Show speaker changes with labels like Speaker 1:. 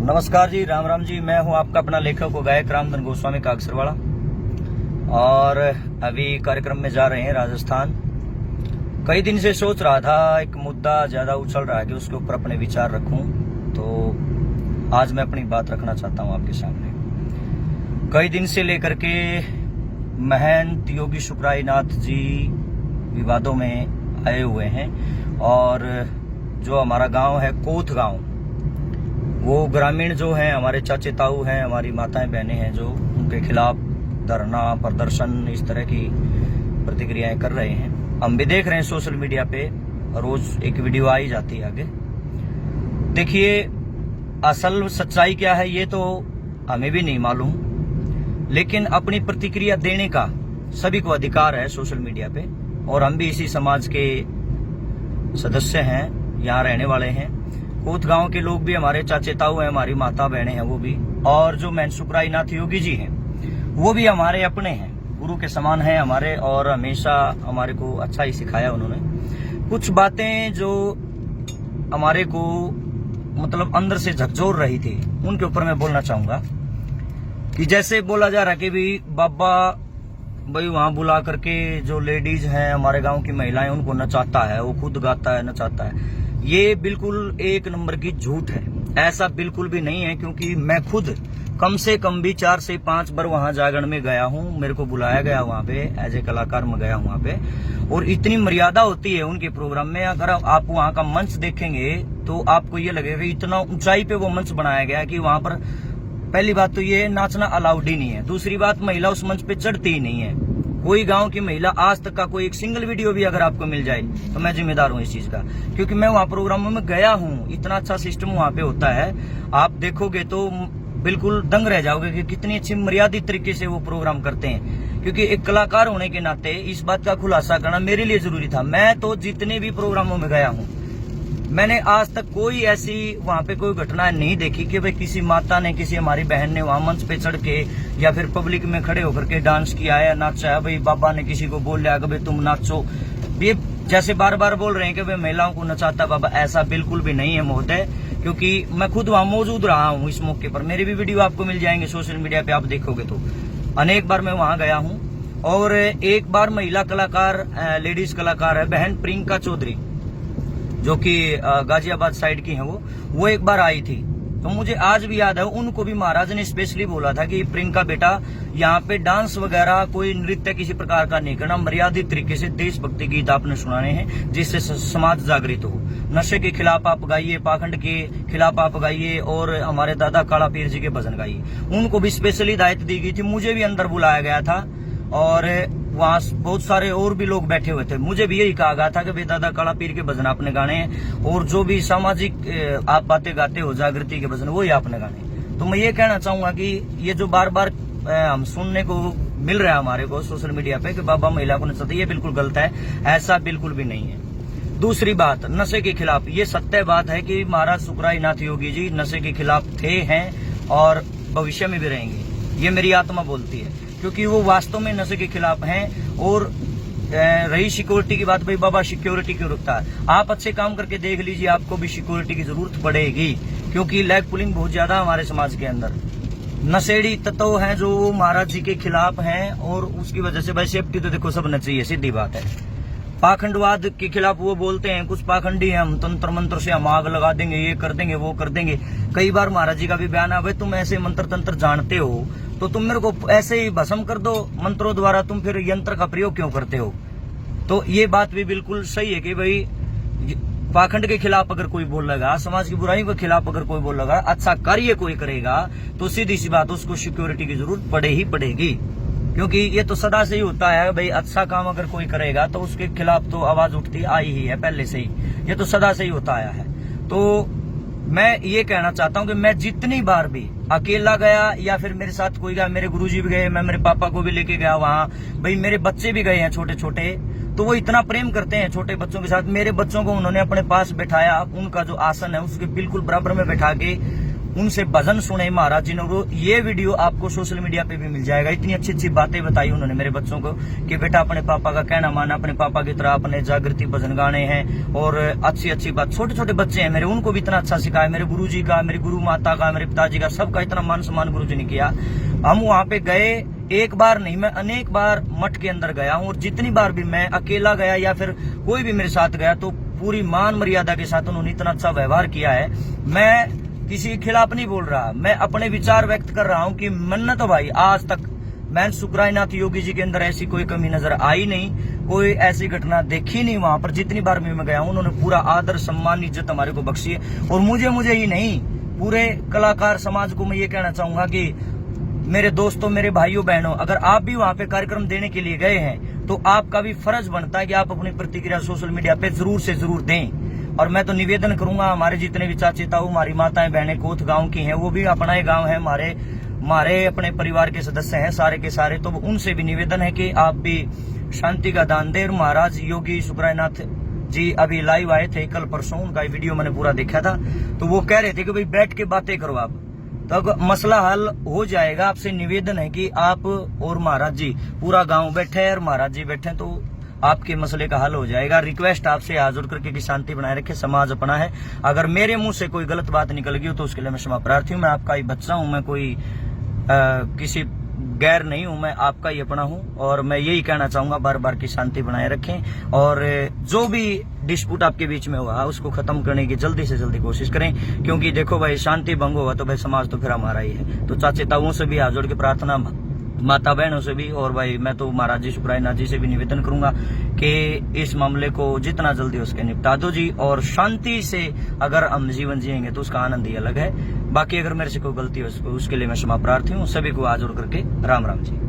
Speaker 1: नमस्कार जी, राम राम जी। मैं हूं आपका अपना लेखक व गायक रामधन गोस्वामी काकसरवाड़ा, और अभी कार्यक्रम में जा रहे हैं राजस्थान। कई दिन से सोच रहा था, एक मुद्दा ज्यादा उछल रहा है कि उसके ऊपर अपने विचार रखूं, तो आज मैं अपनी बात रखना चाहता हूं आपके सामने। कई दिन से लेकर के महंत योगी शुक्राईनाथ जी विवादों में आए हुए हैं, और जो हमारा गांव है कोथ गांव, वो ग्रामीण जो हैं, हमारे चाचे ताऊ हैं, हमारी माताएं बहनें हैं, जो उनके खिलाफ धरना प्रदर्शन इस तरह की प्रतिक्रियाएं कर रहे हैं। हम भी देख रहे हैं सोशल मीडिया पे, रोज एक वीडियो आई जाती है आगे। देखिए, असल सच्चाई क्या है ये तो हमें भी नहीं मालूम, लेकिन अपनी प्रतिक्रिया देने का सभी को अधिकार है सोशल मीडिया पे, और हम भी इसी समाज के सदस्य हैं, यहाँ रहने वाले हैं। कोथ गांव के लोग भी हमारे चाचे ताऊ हैं, हमारी माता बहनें हैं वो भी, और जो महंत शुक्राईनाथ योगी जी हैं वो भी हमारे अपने हैं, गुरु के समान हैं हमारे, और हमेशा हमारे को अच्छा ही सिखाया उन्होंने। कुछ बातें जो हमारे को मतलब अंदर से झकझोर रही थी, उनके ऊपर मैं बोलना चाहूंगा। कि जैसे बोला जा रहा है कि भी बाबा भाई वहां बुला करके जो लेडीज हैं, हमारे गांव की महिलाएं, उनको नचाता है, वो खुद गाता है, नचाता है। ये बिल्कुल एक नंबर की झूठ है। ऐसा बिल्कुल भी नहीं है, क्योंकि मैं खुद कम से कम भी 4 से 5 बार वहां जागरण में गया हूं। मेरे को बुलाया गया वहां पे, एज ए कलाकार में गया वहां पे, और इतनी मर्यादा होती है उनके प्रोग्राम में। अगर आप वहां का मंच देखेंगे तो आपको ये लगेगा इतना ऊंचाई पे वो मंच बनाया गया है कि वहां पर पहली बात तो ये नाचना अलाउड ही नहीं है। दूसरी बात, महिला उस मंच पे चढ़ती ही नहीं है। कोई गांव की महिला आज तक का कोई एक सिंगल वीडियो भी अगर आपको मिल जाए तो मैं जिम्मेदार हूं इस चीज का, क्योंकि मैं वहां प्रोग्रामों में गया हूं। इतना अच्छा सिस्टम वहां पे होता है, आप देखोगे तो बिल्कुल दंग रह जाओगे कि कितनी अच्छी मर्यादित तरीके से वो प्रोग्राम करते हैं। क्योंकि एक कलाकार होने के नाते इस बात का खुलासा करना मेरे लिए जरूरी था। मैं तो जितने भी प्रोग्रामों में गया हूं, मैंने आज तक कोई ऐसी वहां पे कोई घटना नहीं देखी कि भाई किसी माता ने, किसी हमारी बहन ने वहां मंच पे चढ़ के या फिर पब्लिक में खड़े होकर के डांस किया है, नाचा है। भाई बाबा ने किसी को बोल लिया कि भाई तुम नाचो, ये जैसे बार बार बोल रहे हैं कि भाई महिलाओं को नचाता बाबा, ऐसा बिल्कुल भी नहीं है महोदय। क्योंकि मैं खुद वहां मौजूद रहा हूं इस मौके पर, मेरे भी वीडियो आपको मिल जाएंगे सोशल मीडिया पे, आप देखोगे तो अनेक बार मैं वहां गया हूं। और एक बार महिला कलाकार, लेडीज कलाकार है बहन प्रियंका चौधरी, जो कि गाजियाबाद साइड की है, वो एक बार आई थी। तो मुझे आज भी याद है, उनको भी महाराज ने स्पेशली बोला था कि प्रियंका बेटा, यहाँ पे डांस वगैरह कोई नृत्य किसी प्रकार का नहीं करना, मर्यादित तरीके से देशभक्ति गीत आपने सुनाने हैं जिससे समाज जागृत हो। नशे के खिलाफ आप गाइए, पाखंड के खिलाफ आप गाइए, और हमारे दादा काला पीर जी के भजन गाइए। उनको भी स्पेशली हिदायत दी गई थी। मुझे भी अंदर बुलाया गया था, और वहां बहुत सारे और भी लोग बैठे हुए थे। मुझे भी यही कहा गया था कि भाई दादा काला पीर के भजन आपने गाने हैं, और जो भी सामाजिक आप बातें गाते हो, जागृति के भजन, वो ही आपने गाने। तो मैं ये कहना चाहूंगा कि ये जो बार बार हम सुनने को मिल रहा है हमारे को सोशल मीडिया पे कि बाबा महिला को नचाते, ये बिल्कुल गलत है। ऐसा बिल्कुल भी नहीं है। दूसरी बात, नशे के खिलाफ, ये सत्य बात है कि महाराज शुक्राईनाथ योगी जी नशे के खिलाफ थे, हैं, और भविष्य में भी रहेंगे। ये मेरी आत्मा बोलती है, क्योंकि वो वास्तव में नशे के खिलाफ हैं। और रही सिक्योरिटी की बात, भाई बाबा सिक्योरिटी क्यों रखता है? आप अच्छे काम करके देख लीजिए, आपको भी सिक्योरिटी की जरूरत पड़ेगी, क्योंकि लेग पुलिंग बहुत ज्यादा हमारे समाज के अंदर। नशेड़ी तत्व हैं जो महाराज जी के खिलाफ हैं, और उसकी वजह से भाई सेफ्टी तो देखो सबने चाहिए, सीधी बात है। पाखंडवाद के खिलाफ वो बोलते हैं, कुछ पाखंडी हैं, हम तंत्र मंत्र से हम आग लगा देंगे, ये कर देंगे, वो कर देंगे। कई बार महाराज जी का भी बयान है, भाई तुम ऐसे मंत्र तंत्र जानते हो तो तुम मेरे को ऐसे ही भस्म कर दो मंत्रों द्वारा, तुम फिर यंत्र का प्रयोग क्यों करते हो? तो ये बात भी बिल्कुल सही है कि भाई पाखंड के खिलाफ अगर कोई बोलेगा, समाज की बुराई के खिलाफ अगर कोई बोलेगा, अच्छा कार्य कोई करेगा, तो सीधी सी बात उसको सिक्योरिटी की जरूरत पड़े ही पड़ेगी। क्योंकि ये तो सदा से ही होता है, भाई अच्छा काम अगर कोई करेगा तो उसके खिलाफ तो आवाज उठती आई ही है पहले से ही, ये तो सदा से ही होता आया है। तो मैं ये कहना चाहता हूं कि मैं जितनी बार भी अकेला गया या फिर मेरे साथ कोई गया, मेरे गुरुजी भी गए, मैं मेरे पापा को भी लेके गया वहां, भाई मेरे बच्चे भी गए हैं छोटे छोटे, तो वो इतना प्रेम करते हैं छोटे बच्चों के साथ। मेरे बच्चों को उन्होंने अपने पास बैठाया, उनका जो आसन है उसके बिल्कुल बराबर में बैठा के उनसे भजन सुने महाराज जी ने। वो ये वीडियो आपको सोशल मीडिया पे भी मिल जाएगा। इतनी अच्छी अच्छी बातें बताई उन्होंने मेरे बच्चों को कि बेटा अपने पापा का कहना माना, अपने पापा की तरह अपने जागृति भजन गाने हैं और अच्छी अच्छी बात। छोटे छोटे बच्चे हैं मेरे, उनको भी इतना अच्छा सिखाया। मेरे गुरु जी का, मेरी गुरु माता का, मेरे पिताजी का, सबका इतना मान सम्मान गुरु जी ने किया। हम वहां पे गए, एक बार नहीं मैं अनेक बार मठ के अंदर गया हूँ, और जितनी बार भी मैं अकेला गया या फिर कोई भी मेरे साथ गया तो पूरी मान मर्यादा के साथ उन्होंने इतना अच्छा व्यवहार किया है। मैं किसी के खिलाफ नहीं बोल रहा, मैं अपने विचार व्यक्त कर रहा हूँ कि मन्नत भाई आज तक मैं सुखरायनाथ योगी जी के अंदर ऐसी कोई कमी नजर आई नहीं, कोई ऐसी घटना देखी नहीं। वहां पर जितनी बार भी मैं गया हूँ उन्होंने पूरा आदर सम्मान इज्जत हमारे को बख्शी है। और मुझे ही नहीं, पूरे कलाकार समाज को मैं ये कहना चाहूंगा कि मेरे दोस्तों, मेरे भाइयों बहनों, अगर आप भी वहां पे कार्यक्रम देने के लिए गए हैं तो आपका भी फर्ज बनता है कि आप अपनी प्रतिक्रिया सोशल मीडिया पे जरूर से जरूर दें। और मैं तो निवेदन करूंगा, हमारे जितने भी चाचे ताऊ, हमारी माताएं बहनें कोथ गांव की हैं, वो भी अपना ही गांव है, हमारे अपने परिवार के सदस्य हैं सारे के सारे, तो उनसे भी निवेदन है कि आप भी शांति का दान दें। महाराज योगी सुखरायनाथ जी अभी लाइव आए थे कल परसों, उनका वीडियो मैंने पूरा देखा था, तो वो कह रहे थे कि भाई बैठ के बातें करो आप, तब मसला हल हो जाएगा। आपसे निवेदन है कि आप और महाराज जी, पूरा गांव बैठे है और महाराज जी बैठे तो आपके मसले का हल हो जाएगा। रिक्वेस्ट आपसे हाथ जोड़ करके कि शांति बनाए रखे, समाज अपना है। अगर मेरे मुंह से कोई गलत बात निकल गई हो तो उसके लिए मैं क्षमा प्रार्थी हूँ। मैं आपका ही बच्चा हूँ, मैं कोई किसी गैर नहीं हूं, मैं आपका ही अपना हूं। और मैं यही कहना चाहूंगा, बार बार की शांति बनाए रखें और जो भी डिस्प्यूट आपके बीच में हुआ उसको खत्म करने की जल्दी से जल्दी कोशिश करें, क्योंकि देखो भाई शांति भंग हुआ तो भाई समाज तो फिर हमारा ही है। तो चाचे ताऊओं से भी हाथ जोड़ के प्रार्थना, माता बहनों से भी, और भाई मैं तो महाराज जी सुखरायनाथ जी से भी निवेदन करूंगा कि इस मामले को जितना जल्दी उसके निपटा दो जी। और शांति से अगर हम जीवन जिएंगे तो उसका आनंद ही अलग है। बाकी अगर मेरे से कोई गलती हो उसके लिए मैं क्षमा प्रार्थी हूँ। सभी को हाथ जोड़ करके राम राम जी।